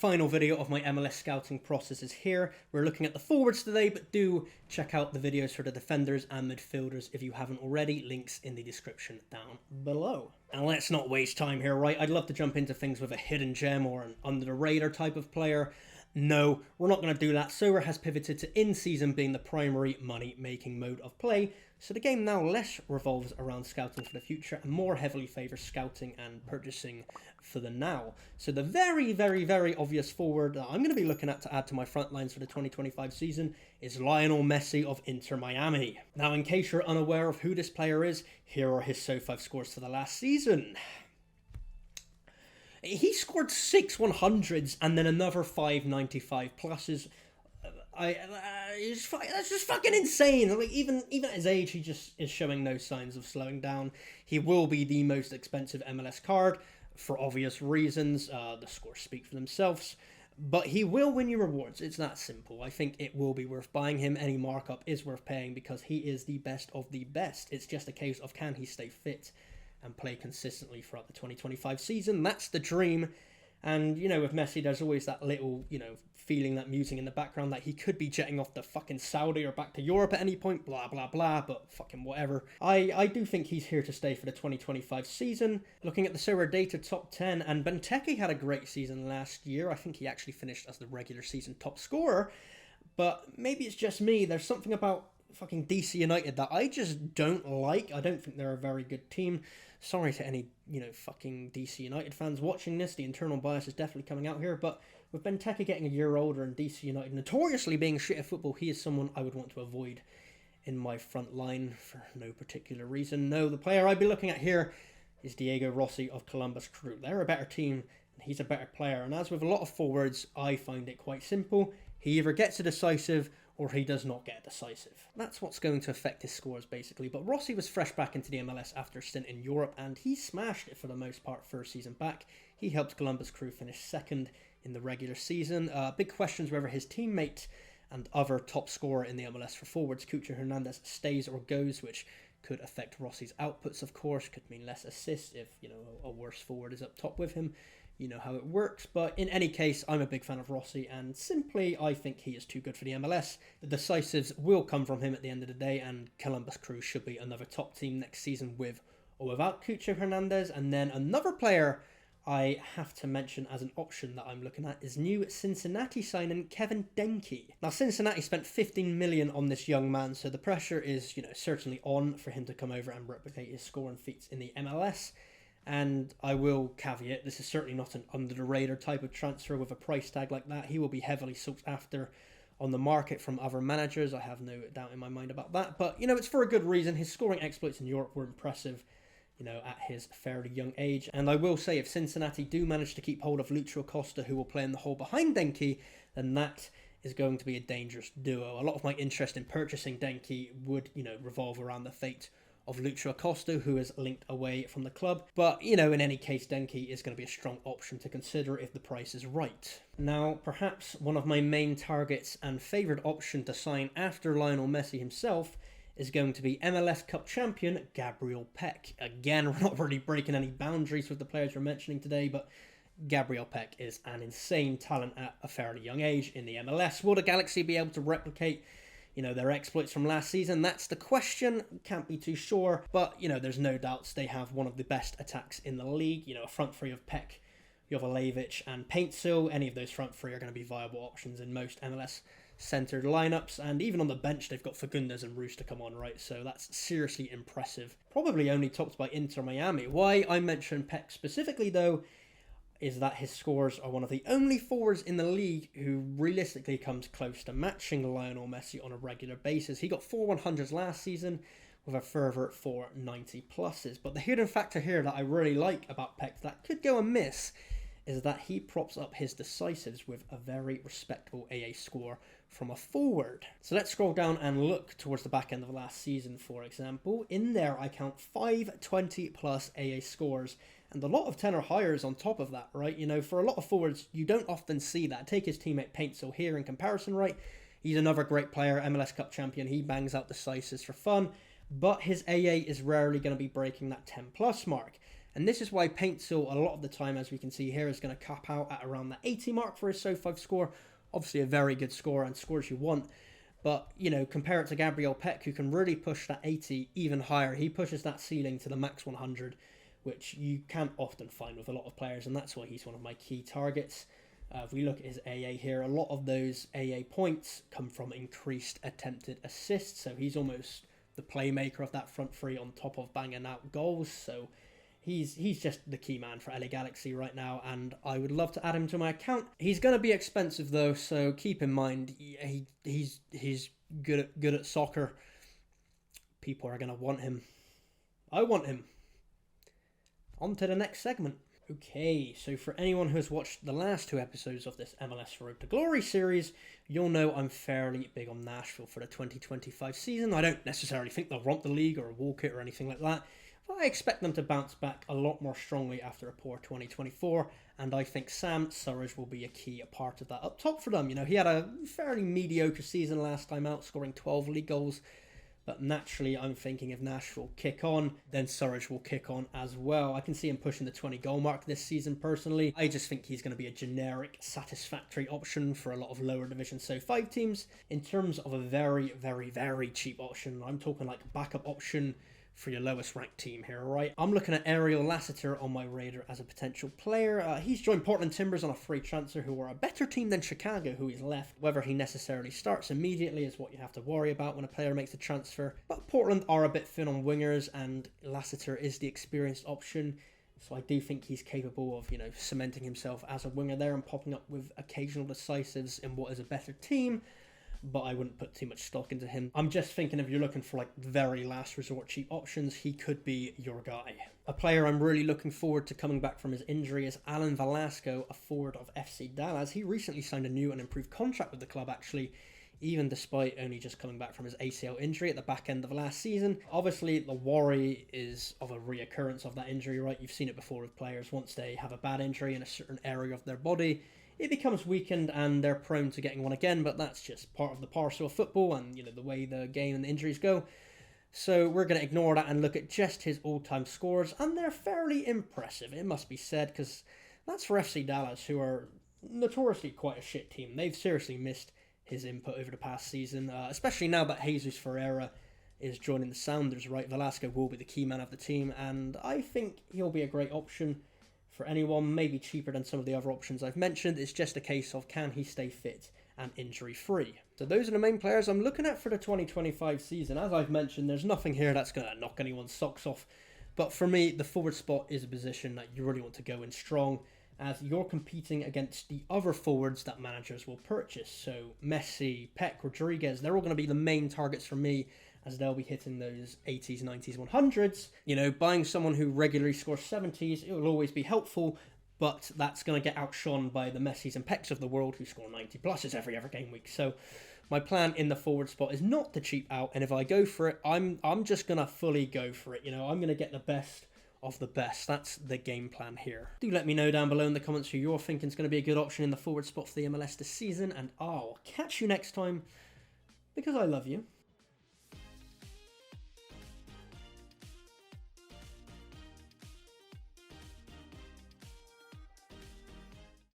final video of my MLS scouting process is here. We're looking at the forwards today, but do check out the videos for the defenders and midfielders if you haven't already. Links in the description down below. And let's not waste time here, right? I'd love to jump into things with a hidden gem or an under-the-radar type of player. No, we're not going to do that. Sorare has pivoted to in-season being the primary money-making mode of play, so the game now less revolves around scouting for the future and more heavily favours scouting and purchasing for the now. So the very, very, very obvious forward that I'm going to be looking at to add to my front lines for the 2025 season is Lionel Messi of Inter Miami. Now, in case you're unaware of who this player is, here are his SoFi scores for the last season. He scored 6 100s and then another 5 95 pluses. That's just fucking insane. Like even at his age, he just is showing no signs of slowing down. He will be the most expensive MLS card for obvious reasons. The scores speak for themselves. But he will win you rewards. It's that simple. I think it will be worth buying him. Any markup is worth paying because he is the best of the best. It's just a case of can he stay fit and play consistently throughout the 2025 season. That's the dream. And, you know, with Messi, there's always that little, feeling, that musing in the background that he could be jetting off to fucking Saudi or back to Europe at any point, blah, blah, blah, but fucking whatever. I do think he's here to stay for the 2025 season. Looking at the Sorare data top 10, and Benteke had a great season last year. I think he actually finished as the regular season top scorer, but maybe it's just me. There's something about fucking DC United that I just don't like. I don't think they're a very good team. Sorry to any, fucking DC United fans watching this. The internal bias is definitely coming out here. But with Benteke getting a year older and DC United notoriously being shit at football, he is someone I would want to avoid in my front line for no particular reason. No, the player I'd be looking at here is Diego Rossi of Columbus Crew. They're a better team and he's a better player. And as with a lot of forwards, I find it quite simple. He either gets a decisive or he does not get decisive. That's what's going to affect his scores, basically. But Rossi was fresh back into the MLS after a stint in Europe, and he smashed it for the most part first season back. He helped Columbus Crew finish second in the regular season. Big questions whether his teammate and other top scorer in the MLS for forwards, Cucho Hernandez, stays or goes, which could affect Rossi's outputs, of course. Could mean less assists if, a worse forward is up top with him. You know how it works, but in any case, I'm a big fan of Rossi, and simply, I think he is too good for the MLS. The decisives will come from him at the end of the day, and Columbus Crew should be another top team next season with or without Cucho Hernandez. And then another player I have to mention as an option that I'm looking at is new Cincinnati signing Kevin Denkey. Now, Cincinnati spent 15 million on this young man, so the pressure is, certainly on for him to come over and replicate his scoring feats in the MLS. And I will caveat, this is certainly not an under-the-radar type of transfer with a price tag like that. He will be heavily sought after on the market from other managers. I have no doubt in my mind about that. But, it's for a good reason. His scoring exploits in Europe were impressive, at his fairly young age. And I will say, if Cincinnati do manage to keep hold of Lucho Acosta, who will play in the hole behind Denkey, then that is going to be a dangerous duo. A lot of my interest in purchasing Denkey would, revolve around the fate of Lucho Acosta, who is linked away from the club. But, in any case, Denkey is going to be a strong option to consider if the price is right. Now, perhaps one of my main targets and favourite option to sign after Lionel Messi himself is going to be MLS Cup champion Gabriel Pec. Again, we're not really breaking any boundaries with the players we're mentioning today, but Gabriel Pec is an insane talent at a fairly young age in the MLS. Will the Galaxy be able to replicate their exploits from last season? That's the question. Can't be too sure. But, there's no doubts they have one of the best attacks in the league. A front three of Pec, Joveljic, and Paintsil. Any of those front three are going to be viable options in most MLS-centered lineups. And even on the bench, they've got Fagundes and Roos to come on, right? So that's seriously impressive. Probably only topped by Inter Miami. Why I mention Pec specifically, though, is that his scores are one of the only forwards in the league who realistically comes close to matching Lionel Messi on a regular basis. He got 4 100s last season with a further 4 90 pluses. But the hidden factor here that I really like about Pec that could go amiss is that he props up his decisives with a very respectable AA score from a forward. So let's scroll down and look towards the back end of last season, for example. In there, I count 5 20 plus AA scores and a lot of 10 or higher on top of that, right? For a lot of forwards, you don't often see that. Take his teammate Paintsil here in comparison, right? He's another great player, MLS Cup champion. He bangs out decisives for fun, but his AA is rarely going to be breaking that 10 plus mark. And this is why Paintsil, a lot of the time, as we can see here, is going to cap out at around the 80 mark for his SO5 score. Obviously a very good score and scores you want. But, you know, compare it to Gabriel Pec, who can really push that 80 even higher. He pushes that ceiling to the max 100, which you can't often find with a lot of players, and that's why he's one of my key targets. If we look at his AA here, a lot of those AA points come from increased attempted assists, so he's almost the playmaker of that front three on top of banging out goals, so he's just the key man for LA Galaxy right now, and I would love to add him to my account. He's going to be expensive though, so keep in mind, he's good at soccer. People are going to want him. I want him. On to the next segment. Okay, so for anyone who has watched the last 2 episodes of this MLS Road to Glory series, you'll know I'm fairly big on Nashville for the 2025 season. I don't necessarily think they'll romp the league or walk it or anything like that, but I expect them to bounce back a lot more strongly after a poor 2024, and I think Sam Surridge will be a key part of that up top for them. You know, he had a fairly mediocre season last time out, scoring 12 league goals, but naturally, I'm thinking if Nashville kick on, then Surridge will kick on as well. I can see him pushing the 20 goal mark this season personally. I just think he's going to be a generic, satisfactory option for a lot of lower division SO5 teams. In terms of a very, very, very cheap option, I'm talking like a backup option for your lowest ranked team here, right? I'm looking at Ariel Lassiter on my radar as a potential player. He's joined Portland Timbers on a free transfer, who are a better team than Chicago, who he's left. Whether he necessarily starts immediately is what you have to worry about when a player makes a transfer. But Portland are a bit thin on wingers, and Lassiter is the experienced option. So I do think he's capable of, you know, cementing himself as a winger there and popping up with occasional decisives in what is a better team. But I wouldn't put too much stock into him. I'm just thinking if you're looking for like very last resort cheap options, he could be your guy. A player I'm really looking forward to coming back from his injury is Alan Velasco, a forward of FC Dallas. He recently signed a new and improved contract with the club actually, even despite only just coming back from his ACL injury at the back end of last season. Obviously, the worry is of a reoccurrence of that injury, right? You've seen it before with players. Once they have a bad injury in a certain area of their body, it becomes weakened and they're prone to getting one again, but that's just part of the parcel of football and, you know, the way the game and the injuries go. So we're going to ignore that and look at just his all-time scores, and they're fairly impressive, it must be said, because that's for FC Dallas, who are notoriously quite a shit team. They've seriously missed his input over the past season, especially now that Jesus Ferreira is joining the Sounders, right? Velasco will be the key man of the team, and I think he'll be a great option for anyone, maybe cheaper than some of the other options I've mentioned. It's just a case of can he stay fit and injury-free. So those are the main players I'm looking at for the 2025 season. As I've mentioned, there's nothing here that's going to knock anyone's socks off. But for me, the forward spot is a position that you really want to go in strong, as you're competing against the other forwards that managers will purchase. So Messi, Pec, Rodriguez, they're all going to be the main targets for me, as they'll be hitting those 80s, 90s, 100s. You know, buying someone who regularly scores 70s, it will always be helpful, but that's going to get outshone by the Messis and Pecs of the world who score 90 pluses every game week. So my plan in the forward spot is not to cheap out, and if I go for it, I'm just going to fully go for it. You know, I'm going to get the best of the best. That's the game plan here. Do let me know down below in the comments who you're thinking is going to be a good option in the forward spot for the MLS this season, and I'll catch you next time, because I love you.